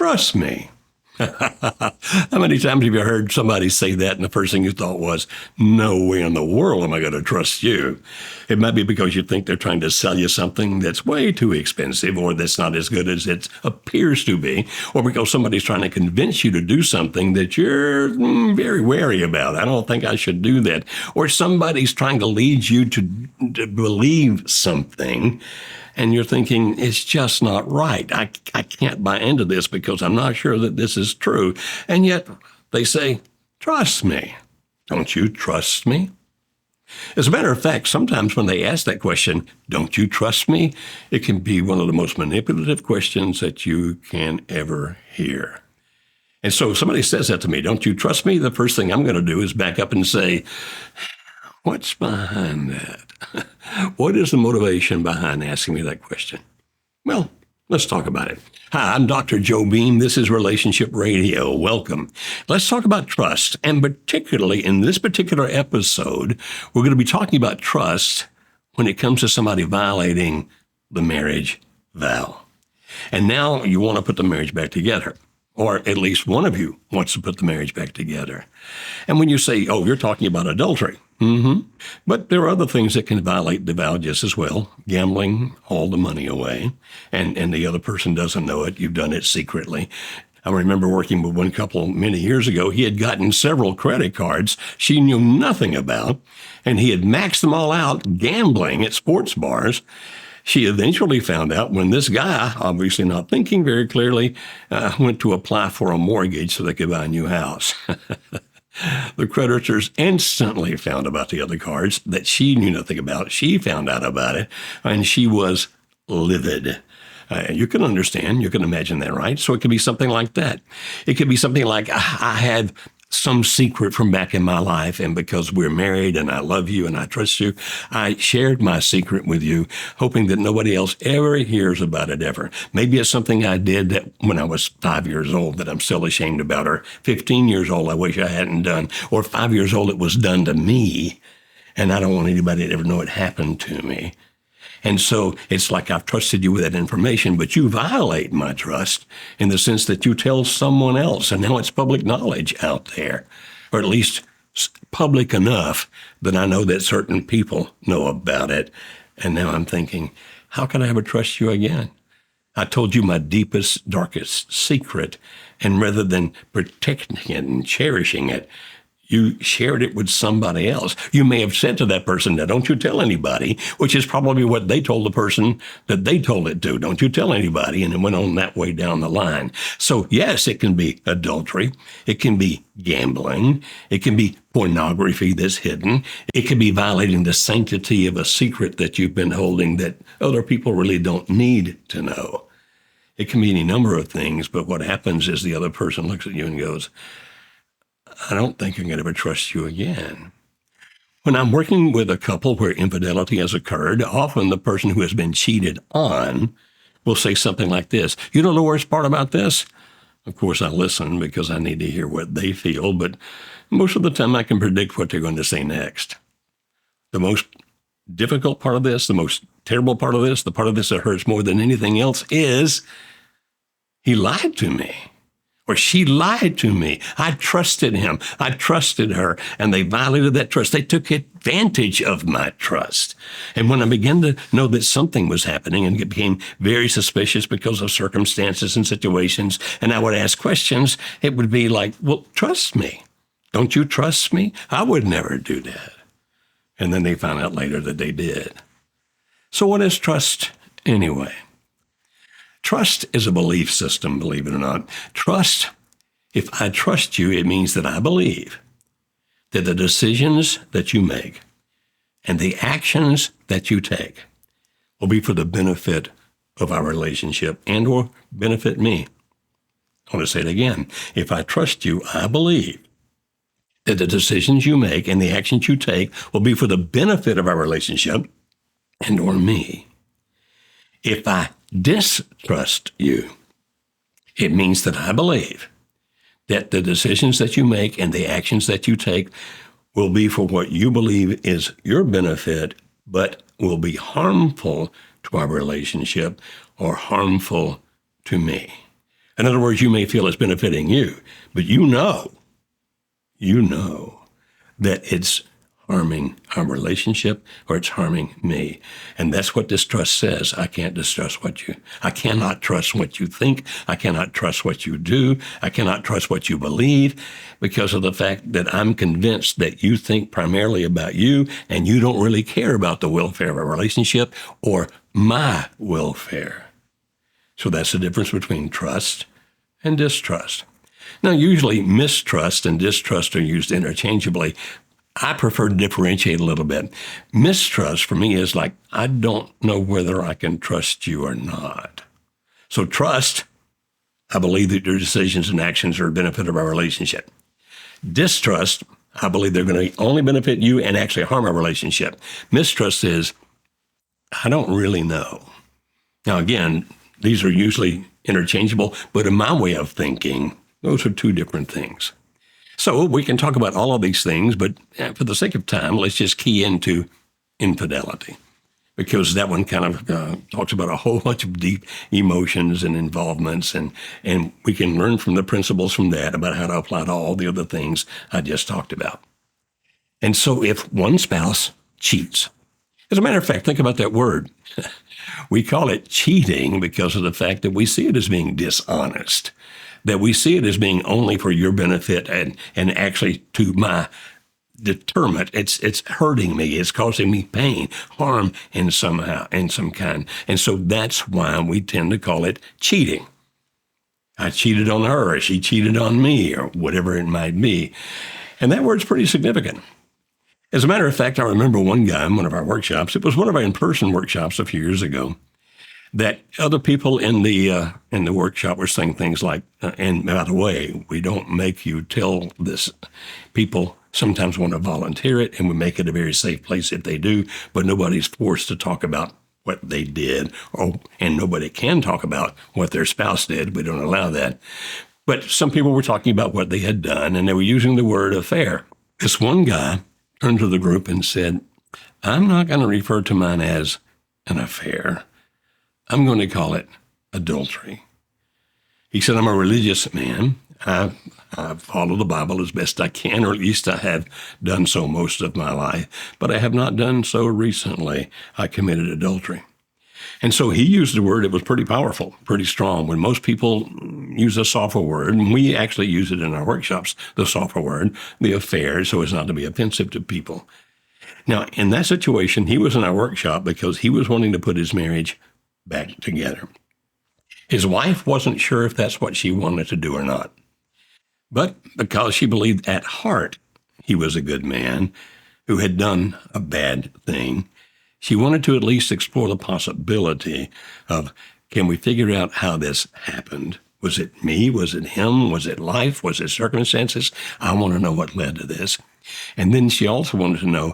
trust me. How many times have you heard somebody say that and the first thing you thought was, no way in the world am I going to trust you? It might be because you think they're trying to sell you something that's way too expensive or that's not as good as it appears to be, or because somebody's trying to convince you to do something that you're very wary about. I don't think I should do that. Or somebody's trying to lead you to believe something and you're thinking, it's just not right. I can't buy into this because I'm not sure that this is true. And yet they say, trust me. Don't you trust me? As a matter of fact, sometimes when they ask that question, don't you trust me? It can be one of the most manipulative questions that you can ever hear. And so if somebody says that to me, don't you trust me? The first thing I'm going to do is back up and say, what's behind that? What is the motivation behind asking me that question? Well, let's talk about it. Hi, I'm Dr. Joe Beam. This is Relationship Radio. Welcome. Let's talk about trust. And particularly in this particular episode, we're going to be talking about trust when it comes to somebody violating the marriage vow. And now you want to put the marriage back together. Or at least one of you wants to put the marriage back together. And when you say, oh, you're talking about adultery. But there are other things that can violate the vow just as well. Gambling all the money away, and the other person doesn't know it. You've done it secretly. I remember working with one couple many years ago. He had gotten several credit cards she knew nothing about, and he had maxed them all out gambling at sports bars. She eventually found out when this guy, obviously not thinking very clearly, went to apply for a mortgage so they could buy a new house. The creditors instantly found about the other cards that she knew nothing about. She found out about it, and she was livid. You can understand, you can imagine that, right? So it could be something like that. It could be something like, I have some secret from back in my life, and because we're married and I love you and I trust you, I shared my secret with you, hoping that nobody else ever hears about it ever. Maybe it's something I did that when I was 5 years old that I'm still ashamed about, or 15 years old I wish I hadn't done, or 5 years old it was done to me, and I don't want anybody to ever know it happened to me. And so it's like I've trusted you with that information, but you violate my trust in the sense that you tell someone else, and now it's public knowledge out there, or at least public enough that I know that certain people know about it. And now I'm thinking, how can I ever trust you again? I told you my deepest, darkest secret, and rather than protecting it and cherishing it, you shared it with somebody else. You may have said to that person, now don't you tell anybody, which is probably what they told the person that they told it to. Don't you tell anybody. And it went on that way down the line. So yes, it can be adultery. It can be gambling. It can be pornography that's hidden. It can be violating the sanctity of a secret that you've been holding that other people really don't need to know. It can be any number of things, but what happens is the other person looks at you and goes, I don't think I'm going to ever trust you again. When I'm working with a couple where infidelity has occurred, often the person who has been cheated on will say something like this. You know the worst part about this? Of course, I listen because I need to hear what they feel, but most of the time I can predict what they're going to say next. The most difficult part of this, the most terrible part of this, the part of this that hurts more than anything else is he lied to me. Or she lied to me. I trusted him. I trusted her. And they violated that trust. They took advantage of my trust. And when I began to know that something was happening and it became very suspicious because of circumstances and situations, and I would ask questions, it would be like, well, trust me. Don't you trust me? I would never do that. And then they found out later that they did. So what is trust anyway? Trust is a belief system, believe it or not. Trust, if I trust you, it means that I believe that the decisions that you make and the actions that you take will be for the benefit of our relationship and or benefit me. I want to say it again. If I trust you, I believe that the decisions you make and the actions you take will be for the benefit of our relationship and or me. If I distrust you, it means that I believe that the decisions that you make and the actions that you take will be for what you believe is your benefit, but will be harmful to our relationship or harmful to me. In other words, you may feel it's benefiting you, but you know that it's harming our relationship or it's harming me. And that's what distrust says. I cannot trust what you think. I cannot trust what you do. I cannot trust what you believe because of the fact that I'm convinced that you think primarily about you and you don't really care about the welfare of a relationship or my welfare. So that's the difference between trust and distrust. Now, usually mistrust and distrust are used interchangeably. I prefer to differentiate a little bit. Mistrust for me is like, I don't know whether I can trust you or not. So trust, I believe that your decisions and actions are a benefit of our relationship. Distrust, I believe they're going to only benefit you and actually harm our relationship. Mistrust is, I don't really know. Now, again, these are usually interchangeable, but in my way of thinking, those are two different things. So we can talk about all of these things, but for the sake of time, let's just key into infidelity, because that one kind of talks about a whole bunch of deep emotions and involvements, and we can learn from the principles from that about how to apply to all the other things I just talked about. And so if one spouse cheats, as a matter of fact, think about that word. We call it cheating because of the fact that we see it as being dishonest, that we see it as being only for your benefit and actually to my deterrent. It's hurting me. It's causing me pain, harm in some kind. And so that's why we tend to call it cheating. I cheated on her, or she cheated on me, or whatever it might be. And that word's pretty significant. As a matter of fact, I remember one guy in one of our workshops, it was one of our in-person workshops a few years ago, that other people in the workshop were saying things like, and by the way, we don't make you tell this. People sometimes want to volunteer it, and we make it a very safe place if they do, but nobody's forced to talk about what they did, and nobody can talk about what their spouse did. We don't allow that. But some people were talking about what they had done, and they were using the word affair. This one guy turned to the group and said, I'm not going to refer to mine as an affair. I'm going to call it adultery. He said, I'm a religious man. I follow the Bible as best I can, or at least I have done so most of my life, but I have not done so recently. I committed adultery. And so he used a word that was pretty powerful, pretty strong. When most people use a softer word, and we actually use it in our workshops, the softer word, the affair, so as not to be offensive to people. Now, in that situation, he was in our workshop because he was wanting to put his marriage back together. His wife wasn't sure if that's what she wanted to do or not. But because she believed at heart he was a good man who had done a bad thing, she wanted to at least explore the possibility of, can we figure out how this happened? Was it me? Was it him? Was it life? Was it circumstances? I want to know what led to this. And then she also wanted to know,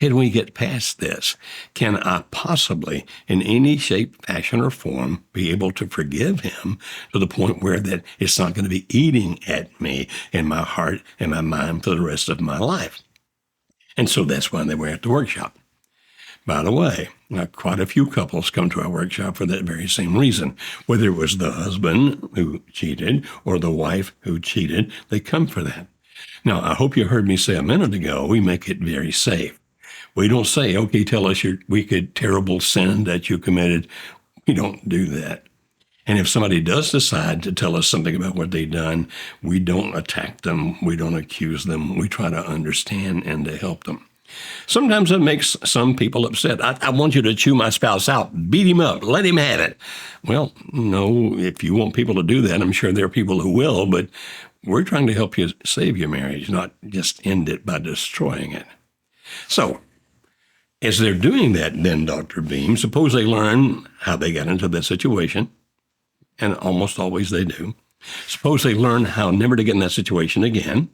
can we get past this? Can I possibly, in any shape, fashion, or form, be able to forgive him to the point where that it's not going to be eating at me in my heart and my mind for the rest of my life? And so that's why they were at the workshop. By the way, quite a few couples come to our workshop for that very same reason. Whether it was the husband who cheated or the wife who cheated, they come for that. Now, I hope you heard me say a minute ago, we make it very safe. We don't say, okay, tell us your wicked, terrible sin that you committed. We don't do that. And if somebody does decide to tell us something about what they've done, we don't attack them. We don't accuse them. We try to understand and to help them. Sometimes it makes some people upset. I want you to chew my spouse out, beat him up, let him have it. Well, no, if you want people to do that, I'm sure there are people who will, but we're trying to help you save your marriage, not just end it by destroying it. So, as they're doing that, then, Dr. Beam, suppose they learn how they got into that situation, and almost always they do. Suppose they learn how never to get in that situation again,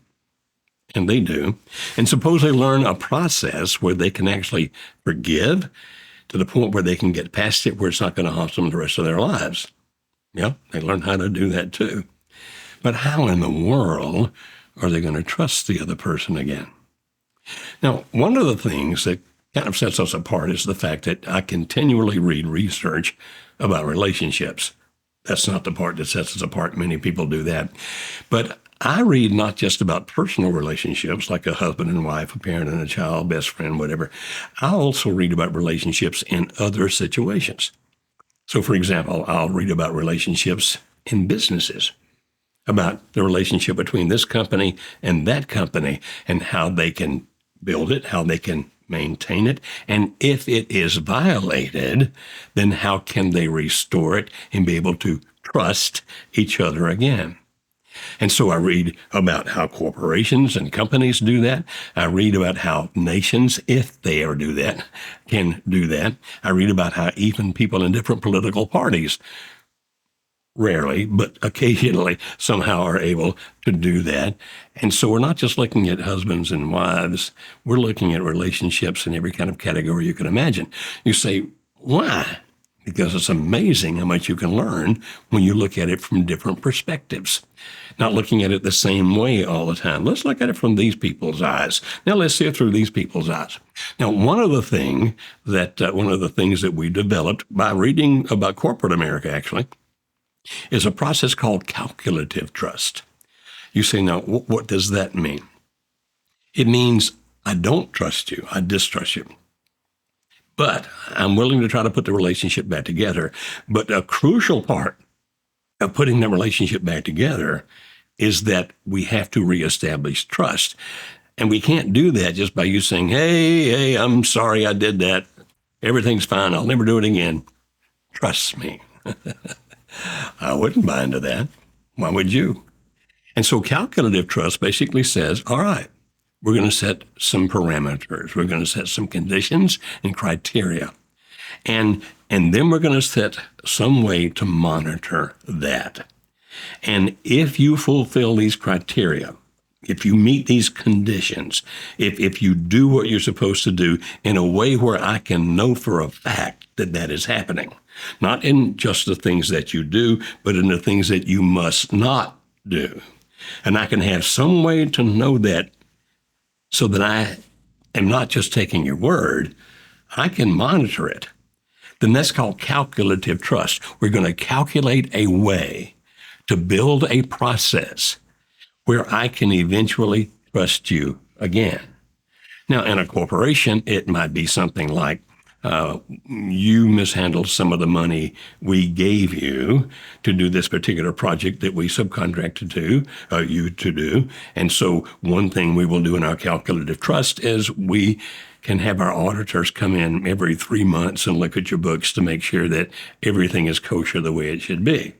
and they do. And suppose they learn a process where they can actually forgive to the point where they can get past it, where it's not going to haunt them the rest of their lives. Yeah, they learn how to do that too. But how in the world are they going to trust the other person again? Now, one of the things that kind of sets us apart is the fact that I continually read research about relationships. That's not the part that sets us apart. Many people do that. But I read not just about personal relationships like a husband and wife, a parent and a child, best friend, whatever. I also read about relationships in other situations. So, for example, I'll read about relationships in businesses, about the relationship between this company and that company and how they can build it, how they can maintain it. And if it is violated, then how can they restore it and be able to trust each other again? And so I read about how corporations and companies do that. I read about how nations, if they ever do that, can do that. I read about how even people in different political parties, rarely, but occasionally somehow are able to do that. And so we're not just looking at husbands and wives, we're looking at relationships in every kind of category you can imagine. You say, why? Because it's amazing how much you can learn when you look at it from different perspectives. Not looking at it the same way all the time. Let's look at it from these people's eyes. Now let's see it through these people's eyes. Now, one of the things that we developed by reading about corporate America, actually, is a process called calculative trust. You say, now, what does that mean? It means I don't trust you. I distrust you. But I'm willing to try to put the relationship back together. But a crucial part of putting that relationship back together is that we have to reestablish trust. And we can't do that just by you saying, hey, I'm sorry I did that. Everything's fine. I'll never do it again. Trust me. I wouldn't buy into that. Why would you? And so calculative trust basically says, all right, we're going to set some parameters. We're going to set some conditions and criteria. And then we're going to set some way to monitor that. And if you fulfill these criteria, if you meet these conditions, if you do what you're supposed to do in a way where I can know for a fact that that is happening, not in just the things that you do, but in the things that you must not do. And I can have some way to know that so that I am not just taking your word, I can monitor it. Then that's called calculative trust. We're going to calculate a way to build a process where I can eventually trust you again. Now, in a corporation, it might be something like, you mishandled some of the money we gave you to do this particular project that we subcontracted to you to do. And so one thing we will do in our calculative trust is we can have our auditors come in every 3 months and look at your books to make sure that everything is kosher the way it should be.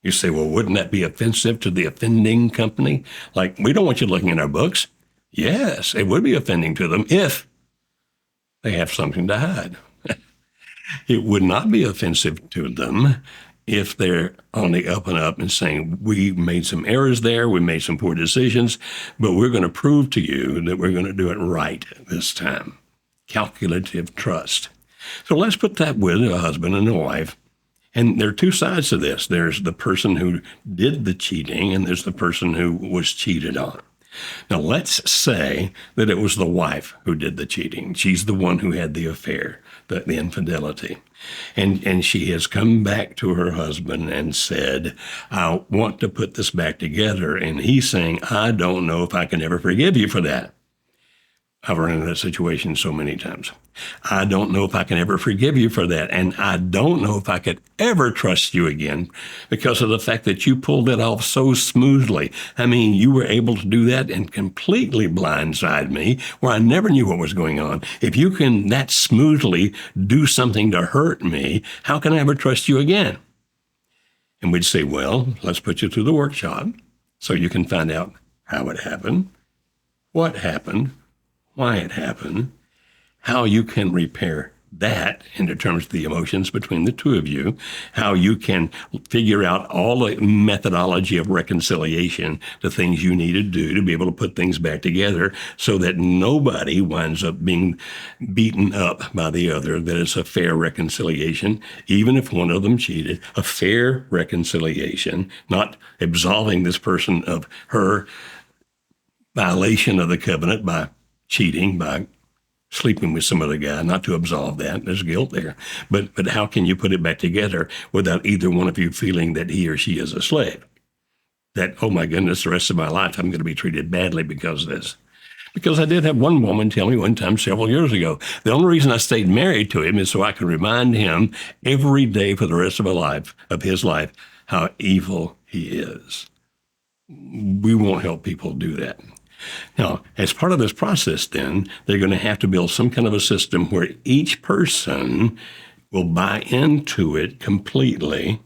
You say, well, wouldn't that be offensive to the offending company? Like, we don't want you looking at our books. Yes, it would be offending to them if they have something to hide. It would not be offensive to them if they're on the up and up and saying, we made some errors there, we made some poor decisions, but we're going to prove to you that we're going to do it right this time. Calculative trust. So let's put that with a husband and a wife. And there are two sides to this. There's the person who did the cheating, and there's the person who was cheated on. Now, let's say that it was the wife who did the cheating. She's the one who had the affair, the infidelity. And she has come back to her husband and said, I want to put this back together. And he's saying, I don't know if I can ever forgive you for that. I've run into that situation so many times. I don't know if I can ever forgive you for that. And I don't know if I could ever trust you again because of the fact that you pulled it off so smoothly. I mean, you were able to do that and completely blindside me where I never knew what was going on. If you can that smoothly do something to hurt me, how can I ever trust you again? And we'd say, well, let's put you through the workshop so you can find out how it happened, what happened, why it happened, how you can repair that in terms of the emotions between the two of you, how you can figure out all the methodology of reconciliation, the things you need to do to be able to put things back together so that nobody winds up being beaten up by the other, that it's a fair reconciliation, even if one of them cheated, a fair reconciliation, not absolving this person of her violation of the covenant by cheating, by sleeping with some other guy, not to absolve that. There's guilt there. But how can you put it back together without either one of you feeling that he or she is a slave? That, oh my goodness, the rest of my life I'm going to be treated badly because of this. Because I did have one woman tell me one time several years ago, the only reason I stayed married to him is so I could remind him every day for the rest of his life, how evil he is. We won't help people do that. Now, as part of this process, then, they're going to have to build some kind of a system where each person will buy into it completely,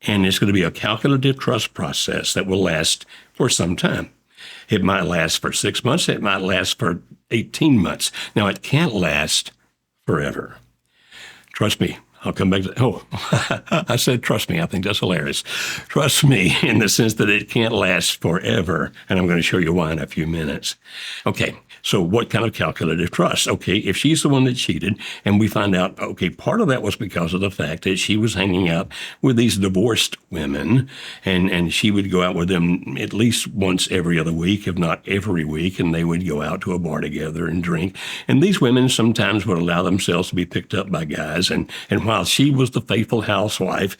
and it's going to be a calculative trust process that will last for some time. It might last for 6 months. It might last for 18 months. Now, it can't last forever. Trust me. I'll come back to, I said trust me. I think that's hilarious. Trust me in the sense that it can't last forever. And I'm going to show you why in a few minutes. Okay, so what kind of calculative trust? Okay, if she's the one that cheated and we find out, okay, part of that was because of the fact that she was hanging out with these divorced women and she would go out with them at least once every other week, if not every week, and they would go out to a bar together and drink. And these women sometimes would allow themselves to be picked up by guys. And while she was the faithful housewife,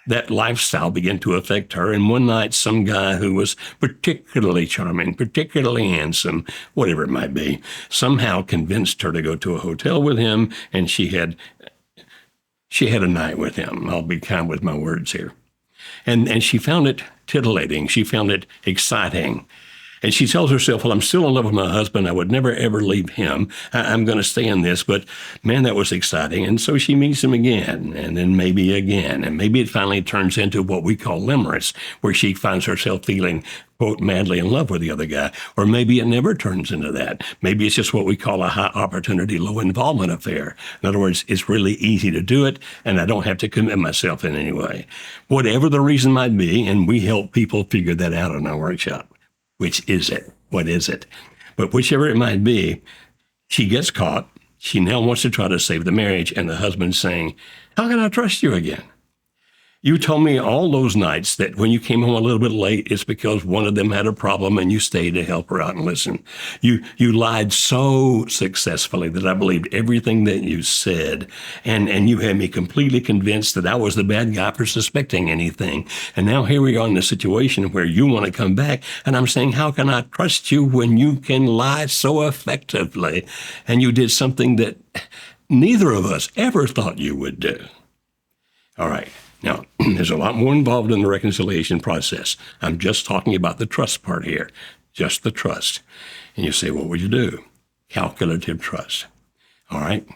that lifestyle began to affect her. And one night, some guy who was particularly charming, particularly handsome, whatever it might be, somehow convinced her to go to a hotel with him. And she had a night with him. I'll be kind with my words here. And she found it titillating. She found it exciting. And she tells herself, well, I'm still in love with my husband. I would never, ever leave him. I'm going to stay in this. But man, that was exciting. And so she meets him again, and then maybe again. And maybe it finally turns into what we call limerence, where she finds herself feeling, quote, madly in love with the other guy. Or maybe it never turns into that. Maybe it's just what we call a high opportunity, low involvement affair. In other words, it's really easy to do it, and I don't have to commit myself in any way. Whatever the reason might be, and we help people figure that out in our workshop. Which is it? What is it? But whichever it might be, she gets caught. She now wants to try to save the marriage, and the husband's saying, how can I trust you again? You told me all those nights that when you came home a little bit late, it's because one of them had a problem and you stayed to help her out and listen. You lied so successfully that I believed everything that you said. And you had me completely convinced that I was the bad guy for suspecting anything. And now here we are in a situation where you want to come back. And I'm saying, how can I trust you when you can lie so effectively? And you did something that neither of us ever thought you would do. All right. Now, there's a lot more involved in the reconciliation process. I'm just talking about the trust part here, just the trust. And you say, what would you do? Calculative trust. All right.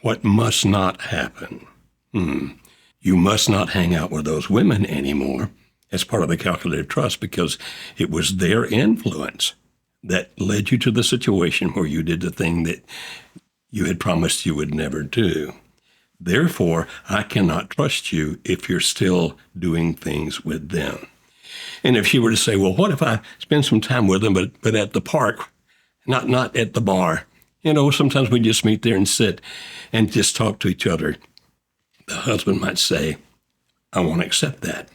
What must not happen? You must not hang out with those women anymore as part of the calculative trust because it was their influence that led you to the situation where you did the thing that you had promised you would never do. Therefore, I cannot trust you if you're still doing things with them. And if she were to say, well, what if I spend some time with them, but at the park, not at the bar? You know, sometimes we just meet there and sit and just talk to each other. The husband might say, I won't accept that.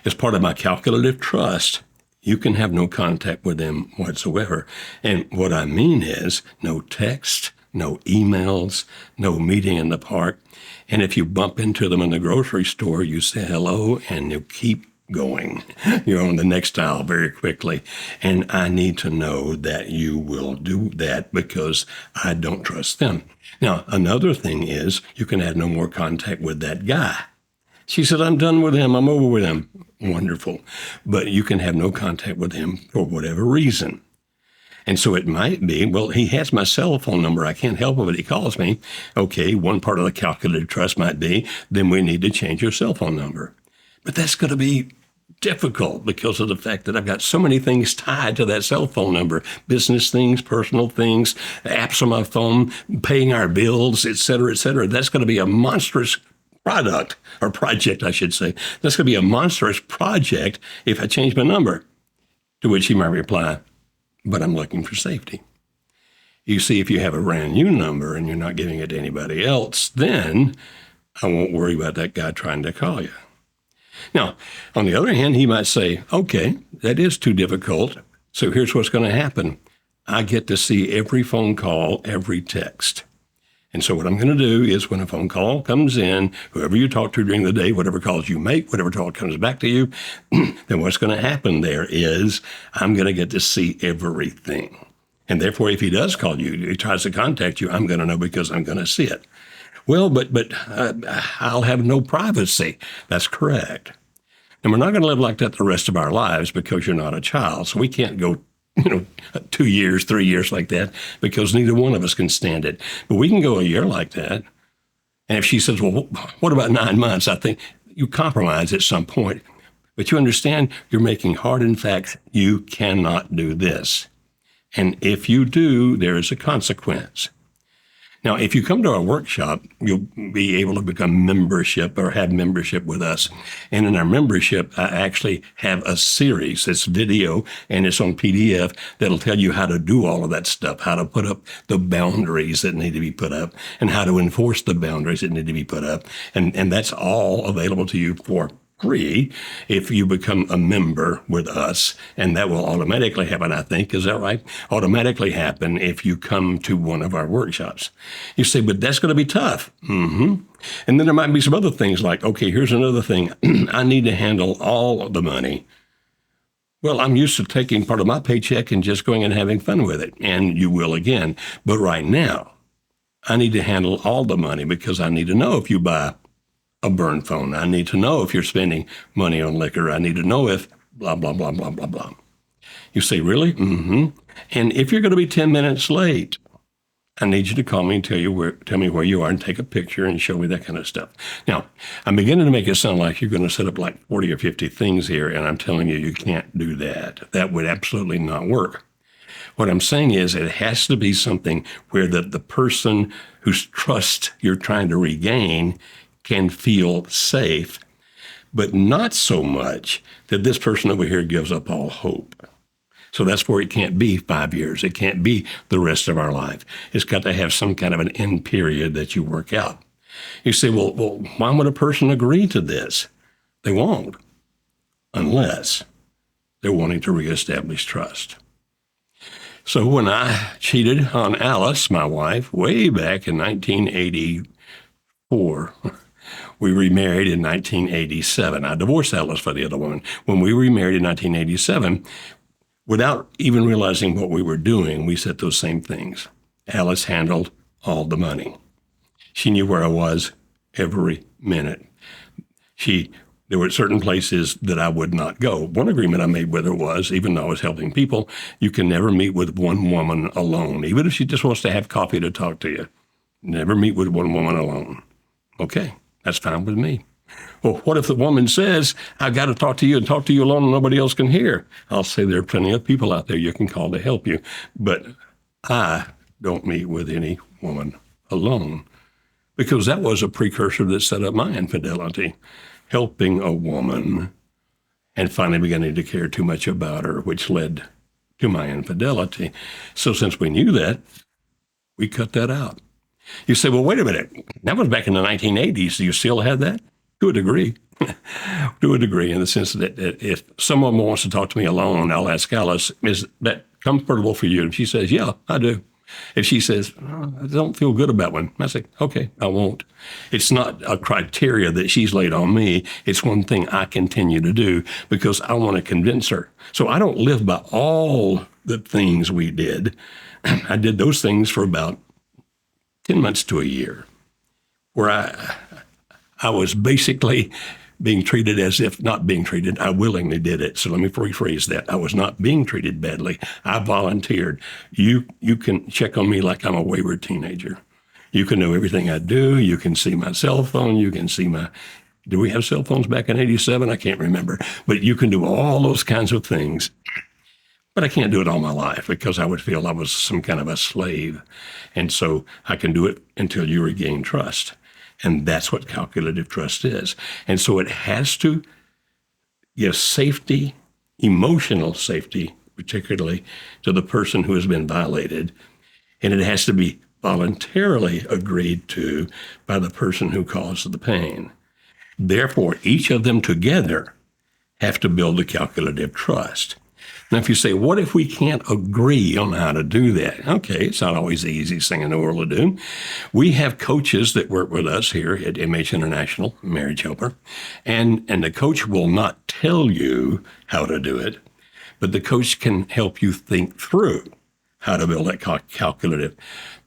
As part of my calculative trust, you can have no contact with them whatsoever. And what I mean is no text, no emails, no meeting in the park. And if you bump into them in the grocery store, you say hello and you keep going. You're on the next aisle very quickly. And I need to know that you will do that because I don't trust them. Now, another thing is you can have no more contact with that guy. She said, I'm done with him. I'm over with him. Wonderful. But you can have no contact with him for whatever reason. And so it might be, well, he has my cell phone number. I can't help it, but he calls me. Okay, one part of the calculative trust might be, then we need to change your cell phone number. But that's going to be difficult because of the fact that I've got so many things tied to that cell phone number, business things, personal things, apps on my phone, paying our bills, et cetera, et cetera. That's going to be a monstrous project, I should say. That's going to be a monstrous project if I change my number. To which he might reply, but I'm looking for safety. You see, if you have a brand new number and you're not giving it to anybody else, then I won't worry about that guy trying to call you. Now, on the other hand, he might say, okay, that is too difficult. So here's what's going to happen. I get to see every phone call, every text. And so what I'm going to do is when a phone call comes in, whoever you talk to during the day, whatever calls you make, whatever call comes back to you, then what's going to happen there is I'm going to get to see everything. And therefore, if he does call you, he tries to contact you, I'm going to know because I'm going to see it. Well, but I'll have no privacy. That's correct. And we're not going to live like that the rest of our lives because you're not a child. So we can't go 2 years, 3 years like that, because neither one of us can stand it. But we can go a year like that. And if she says, well, what about 9 months? I think you compromise at some point. But you understand you're making hard and facts. You cannot do this. And if you do, there is a consequence. Now, if you come to our workshop, you'll be able to become membership or have membership with us. And in our membership, I actually have a series. It's video and it's on PDF that'll tell you how to do all of that stuff, how to put up the boundaries that need to be put up and how to enforce the boundaries that need to be put up. And that's all available to you for free if you become a member with us, and that will automatically happen, I think. Is that right? Automatically happen if you come to one of our workshops. You say, but that's going to be tough. Mm-hmm. And then there might be some other things like, okay, here's another thing. I need to handle all of the money. Well, I'm used to taking part of my paycheck and just going and having fun with it, and you will again. But right now, I need to handle all the money because I need to know if you buy a burn phone. I need to know if you're spending money on liquor. I need to know if blah, blah, blah, blah, blah, blah. You say, really? Mm-hmm. And if you're going to be 10 minutes late, I need you to call me and tell me where you are and take a picture and show me that kind of stuff. Now, I'm beginning to make it sound like you're going to set up like 40 or 50 things here, and I'm telling you, you can't do that. That would absolutely not work. What I'm saying is it has to be something where the person whose trust you're trying to regain can feel safe, but not so much that this person over here gives up all hope. So that's where it can't be 5 years. It can't be the rest of our life. It's got to have some kind of an end period that you work out. You say, well, why would a person agree to this? They won't, unless they're wanting to reestablish trust. So when I cheated on Alice, my wife, way back in 1984, we remarried in 1987. I divorced Alice for the other woman. When we remarried in 1987, without even realizing what we were doing, we said those same things. Alice handled all the money. She knew where I was every minute. There were certain places that I would not go. One agreement I made with her was, even though I was helping people, you can never meet with one woman alone, even if she just wants to have coffee to talk to you. Never meet with one woman alone. Okay. That's fine with me. Well, what if the woman says, I've got to talk to you and talk to you alone and nobody else can hear? I'll say there are plenty of people out there you can call to help you, but I don't meet with any woman alone because that was a precursor that set up my infidelity, helping a woman and finally beginning to care too much about her, which led to my infidelity. So since we knew that, we cut that out. You say, well, wait a minute. That was back in the 1980s. Do you still have that? To a degree. To a degree, in the sense that if someone wants to talk to me alone, I'll ask Alice, is that comfortable for you? And she says, yeah, I do. If she says, oh, I don't feel good about one, I say, okay, I won't. It's not a criteria that she's laid on me. It's one thing I continue to do because I want to convince her. So I don't live by all the things we did. I did those things for about 10 months to a year, where I was basically being treated as if not being treated. I willingly did it. So let me rephrase that. I was not being treated badly. I volunteered. You can check on me like I'm a wayward teenager. You can know everything I do. You can see my cell phone. You can see do we have cell phones back in 87? I can't remember. But you can do all those kinds of things. But I can't do it all my life because I would feel I was some kind of a slave. And so I can do it until you regain trust. And that's what calculative trust is. And so it has to give safety, emotional safety, particularly to the person who has been violated. And it has to be voluntarily agreed to by the person who caused the pain. Therefore, each of them together have to build a calculative trust. Now, if you say, what if we can't agree on how to do that? Okay, it's not always the easiest thing in the world to do. We have coaches that work with us here at MH International, Marriage Helper, and the coach will not tell you how to do it, but the coach can help you think through how to build that calculative.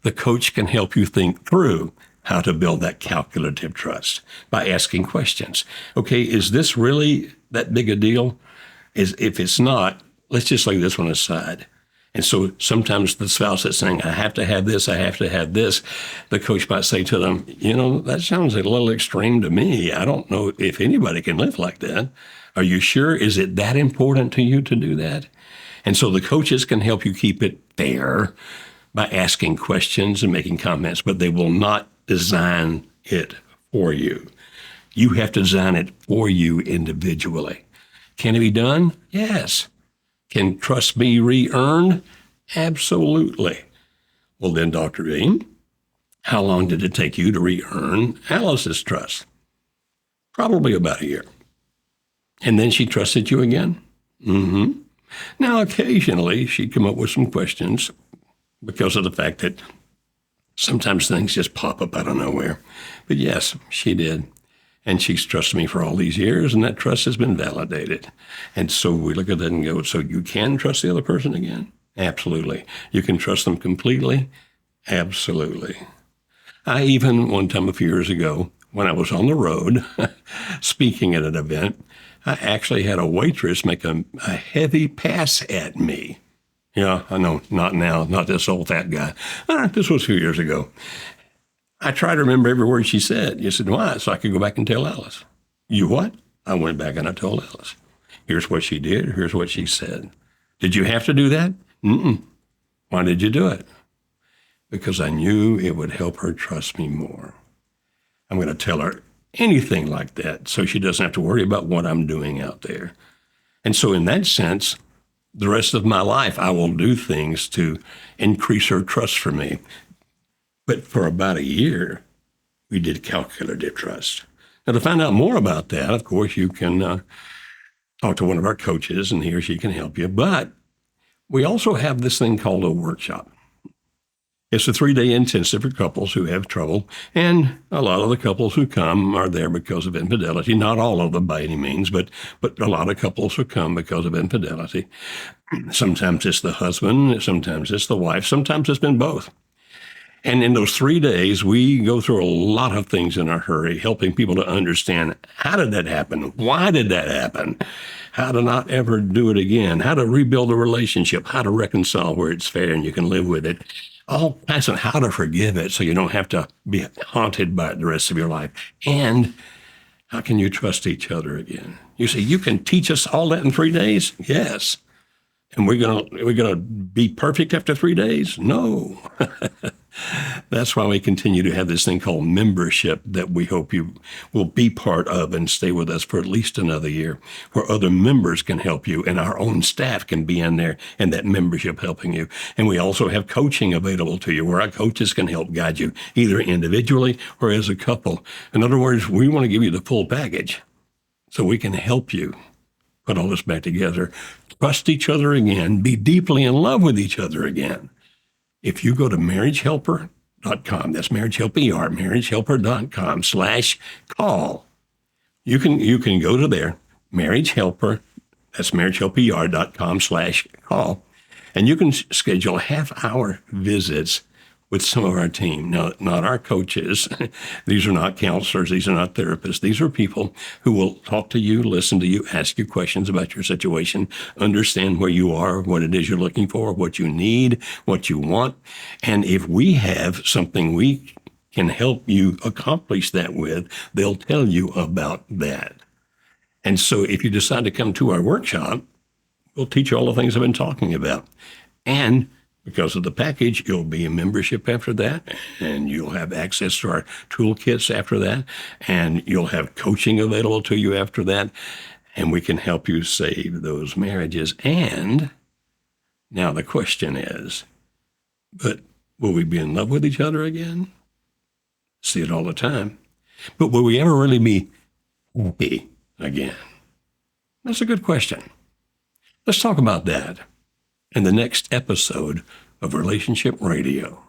The coach can help you think through how to build that calculative trust by asking questions. Okay, is this really that big a deal? If it's not, let's just lay this one aside. And so sometimes the spouse is saying, I have to have this, I have to have this. The coach might say to them, that sounds a little extreme to me. I don't know if anybody can live like that. Are you sure? Is it that important to you to do that? And so the coaches can help you keep it fair by asking questions and making comments, but they will not design it for you. You have to design it for you individually. Can it be done? Yes. Can trust be re-earned? Absolutely. Well then, Dr. Bean, how long did it take you to re-earn Alice's trust? Probably about a year. And then she trusted you again? Mm-hmm. Now, occasionally she'd come up with some questions because of the fact that sometimes things just pop up out of nowhere. But yes, she did. And she's trusted me for all these years, and that trust has been validated. And so we look at that and go, so you can trust the other person again? Absolutely. You can trust them completely? Absolutely. I even, one time a few years ago, when I was on the road speaking at an event, I actually had a waitress make a heavy pass at me. Yeah, I know, not now, not this old fat guy. This was a few years ago. I tried to remember every word she said. You said, why? So I could go back and tell Alice. You what? I went back and I told Alice. Here's what she did. Here's what she said. Did you have to do that? Mm-mm. Why did you do it? Because I knew it would help her trust me more. I'm going to tell her anything like that so she doesn't have to worry about what I'm doing out there. And so in that sense, the rest of my life, I will do things to increase her trust for me. But for about a year, we did calculative trust. Now, to find out more about that, of course, you can talk to one of our coaches, and he or she can help you. But we also have this thing called a workshop. It's a 3-day intensive for couples who have trouble, and a lot of the couples who come are there because of infidelity. Not all of them by any means, but a lot of couples who come because of infidelity. Sometimes it's the husband, sometimes it's the wife, sometimes it's been both. And in those 3 days, we go through a lot of things in a hurry, helping people to understand, how did that happen? Why did that happen? How to not ever do it again? How to rebuild a relationship? How to reconcile where it's fair and you can live with it? All kinds of how to forgive it so you don't have to be haunted by it the rest of your life. And how can you trust each other again? You say, you can teach us all that in 3 days? Yes. And we're gonna be perfect after 3 days? No. That's why we continue to have this thing called membership that we hope you will be part of and stay with us for at least another year, where other members can help you and our own staff can be in there and that membership helping you. And we also have coaching available to you where our coaches can help guide you either individually or as a couple. In other words, we want to give you the full package so we can help you put all this back together, trust each other again, be deeply in love with each other again. If you go to marriagehelper.com, that's marriagehelper, marriagehelper.com/call, you can go to there, marriagehelper, that's marriagehelper.com/call, and you can schedule half-hour visits with some of our team. Now, not our coaches. These are not counselors. These are not therapists. These are people who will talk to you, listen to you, ask you questions about your situation, understand where you are, what it is you're looking for, what you need, what you want. And if we have something we can help you accomplish that with, they'll tell you about that. And so if you decide to come to our workshop, we'll teach you all the things I've been talking about. And because of the package, you'll be a membership after that, and you'll have access to our toolkits after that, and you'll have coaching available to you after that, and we can help you save those marriages. And now the question is, but will we be in love with each other again? See it all the time. But will we ever really be happy again? That's a good question. Let's talk about that in the next episode of Relationship Radio.